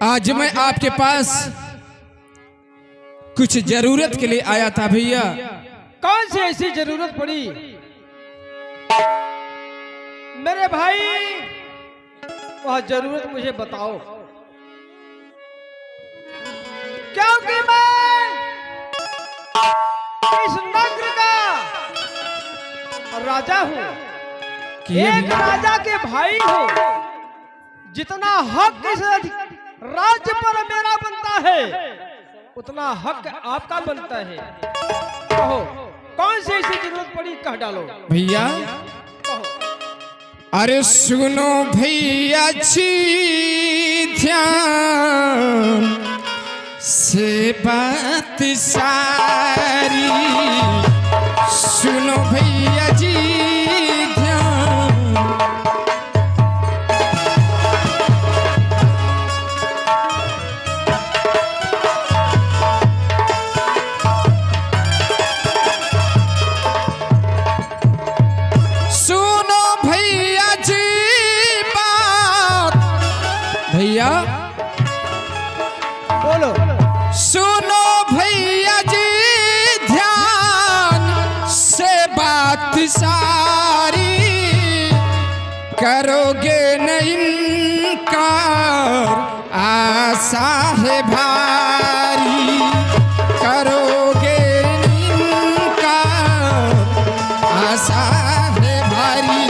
आज मैं आपके पास कुछ जरूरत के लिए आया था भैया। कौन सी ऐसी जरूरत पड़ी मेरे भाई? वह जरूरत मुझे बताओ, क्योंकि मैं इस नगर का राजा हूँ, एक राजा के भाई हूँ। जितना हक इस राज्य पर मेरा बनता है उतना हक आपका बनता है। कहो कौन सी ऐसी जरूरत पड़ी, कह डालो भैया। अरे सुनो भैया जी ध्यान से बात सारी, सुनो भैया जी ध्यान। सुनो भैया जी बात, भैया बोलो। सुनो भैया जी ध्यान से बात सारी, करोगे न इनकार आशा है भारी, करोगे न इनकार आशा है भारी।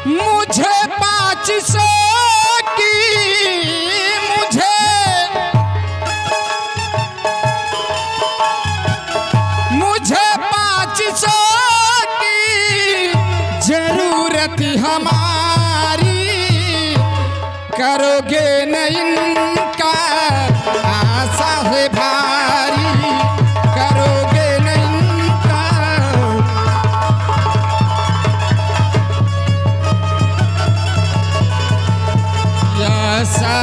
मुझे 500 की मुझे 500 की जरूरत हमारी, करोगे न इनकार आशा है भारी, करोगे न इनकार। आशा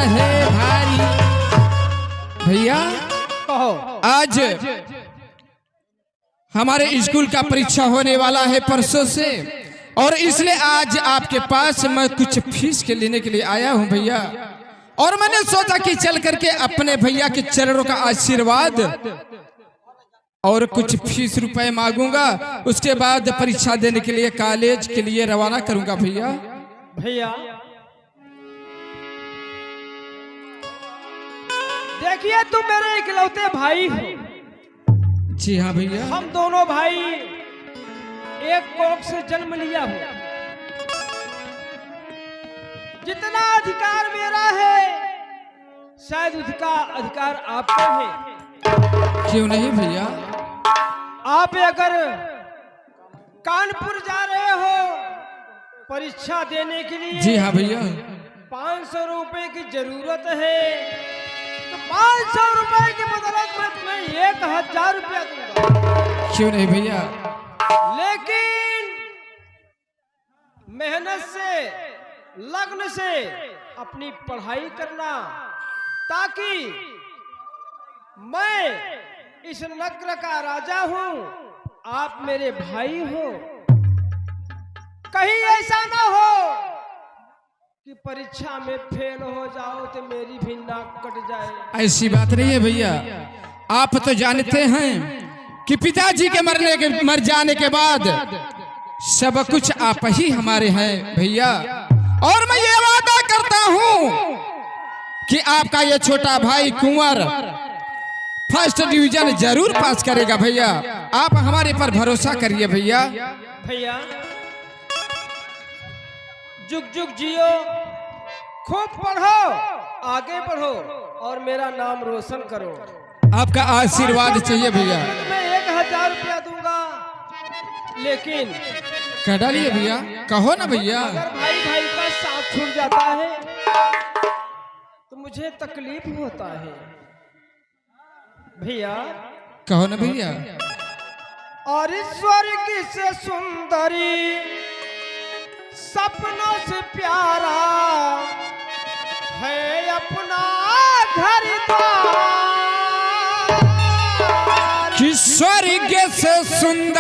है भारी। भैया कहो। आज हमारे स्कूल का परीक्षा होने वाला है परसों से, और इसलिए आज आपके पास मैं कुछ फीस के लेने के लिए आया हूं भैया। और मैंने सोचा कि चल करके अपने भैया के चरणों का आशीर्वाद और कुछ फीस रुपए मांगूंगा, उसके बाद परीक्षा देने के लिए कॉलेज के लिए रवाना करूंगा भैया। भैया देखिए, तुम मेरे इकलौते भाई हो। जी हाँ भैया। हम दोनों भाई एक कोख से जन्म लिया हो। जितना अधिकार मेरा है शायद उसका अधिकार आपका है। क्यों नहीं भैया? आप अगर कानपुर जा रहे हो परीक्षा देने के लिए, जी हाँ भैया। 500 रुपए की जरूरत है, तो 500 रुपए की बदौलत में तुम्हें 1000 रुपया दूंगा। क्यों नहीं भैया? लेकिन मेहनत से, लगन से अपनी पढ़ाई करना, ताकि मैं इस नगर का राजा हूं, आप मेरे भाई हो। कहीं ऐसा ना हो कि परीक्षा में फेल हो जाओ तो मेरी भी नाक कट जाए। ऐसी बात नहीं है भैया। आप तो जानते हैं कि पिताजी के मर जाने के बाद सब कुछ आप ही हमारे हैं भैया। और मैं ये वादा करता हूं कि आपका ये छोटा भाई कुंवर फर्स्ट डिवीजन जरूर पास करेगा भैया। आप हमारे पर भरोसा करिए भैया। भैया जुग जुग जियो, खूब पढ़ो, आगे बढ़ो और मेरा नाम रोशन करो। आपका आशीर्वाद चाहिए भैया। मैं 1000 रुपया दूंगा, लेकिन कह डालिए भैया, कहो ना भैया। अगर भाई भाई का साथ छूट जाता है तो मुझे तकलीफ होता है भैया। कहो ना भैया। और स्वर्ग से सुंदरी सपनों से प्यारा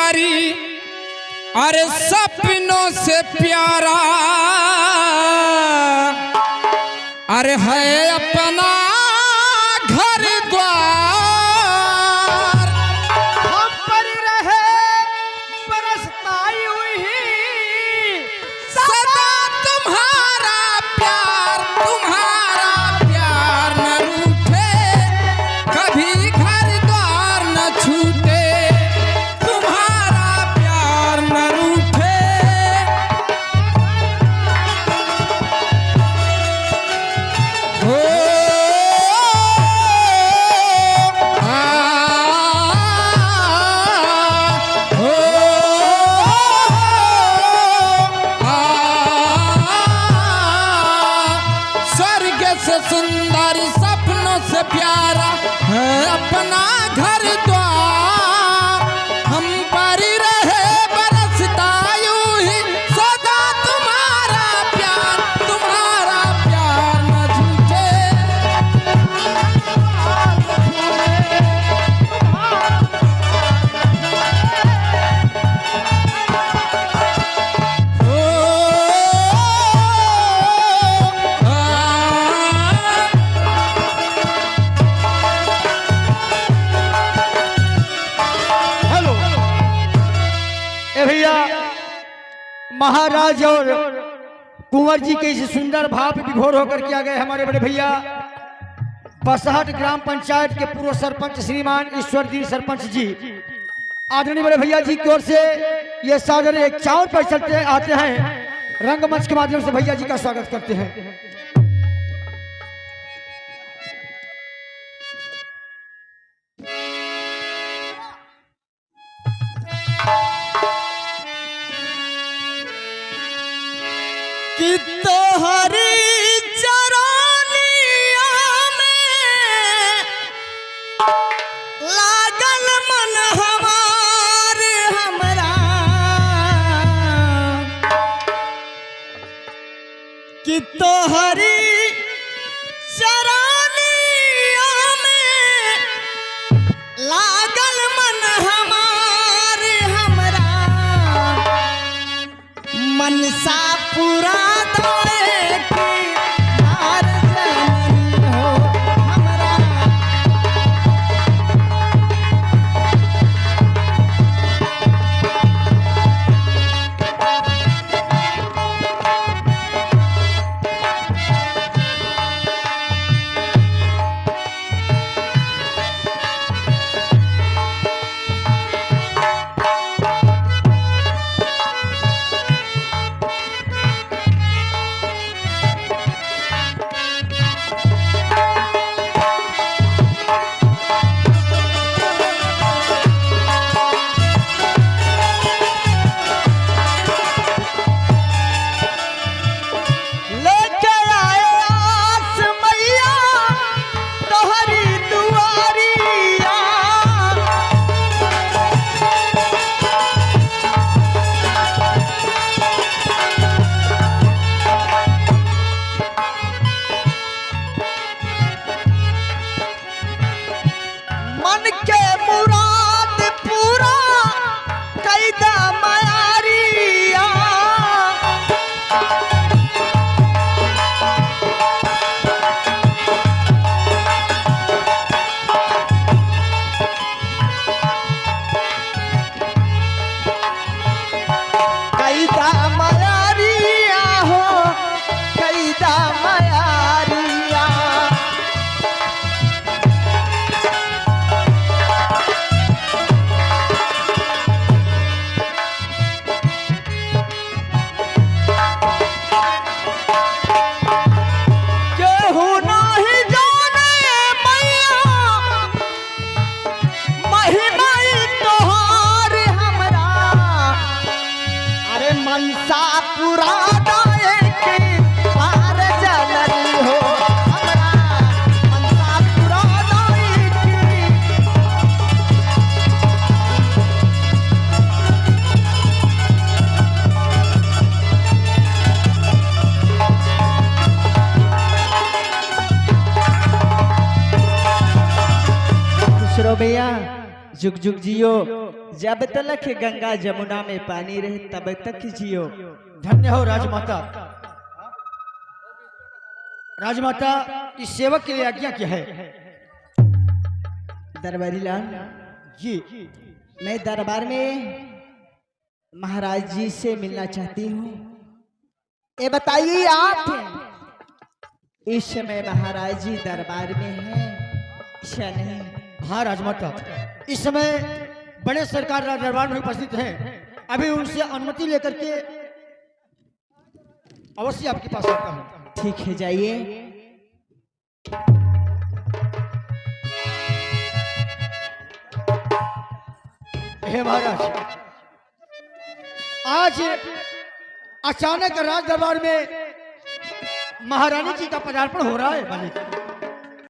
सुंदरी अरे सपनों से प्यारा अरे है अपना घर द्वार हम पर रहे बरसताई हुई सदा तुम्हारा प्यार न रूठे कभी घर द्वार न छूटे तुम्हारा प्यार न रूठे हो हो स्वर्ग से सुंदर सपनों से प्यारा है अपना घर द्वार हम पर रहे बरसता यूं ही सदा तुम्हारा प्यार न झूठे ओ हेलो ए भैया महाराज और कुंवर जी के इस सुंदर भाव विभोर होकर किया गया हमारे बड़े भैया बसहट ग्राम पंचायत के पूर्व सरपंच श्रीमान ईश्वरदीन सरपंच जी आदरणीय बड़े भैया जी की ओर से ये सादर एक चावल पर चलते आते हैं रंगमंच के माध्यम से भैया जी का स्वागत करते हैं। कि तोहरी चरनिया में लागल मन हमार हमरा कि तोहरी चरनिया में लागल मन हमार हमरा मनसा पूरा दौड़े की हार जननी हो हमरा लेके आए आस मैया तोहरी दुआरिया मन के मुराद पूरा कैदा मायारिया कैदा मायारिया हो कैदा मायारिया केहू नाही जाने मैया महिमा तोहार हमरा अरे मनसा पूरा दाए के पार जननी हो हमरा मनसा पूरा दाए के खुश रहो भैया जुग जुग जियो, जब तक गंगा जमुना में पानी रहे तब तक जियो। धन्य हो राजमाता। राजमाता, इस सेवक के लिए आज्ञा क्या है? दरबारी लाल जी, मैं दरबार में महाराज जी से मिलना चाहती हूँ। ये बताइए आप इस समय महाराज जी दरबार में हैं या नहीं? हाँ राजमाता, इस समय बड़े सरकार दरबार में उपस्थित हैं। अभी उनसे अनुमति लेकर के अवश्य आपके पास आता हूँ। ठीक है, जाइए। हे महाराज, आज अचानक राज दरबार में महारानी जी का पदार्पण हो रहा है। मालिक,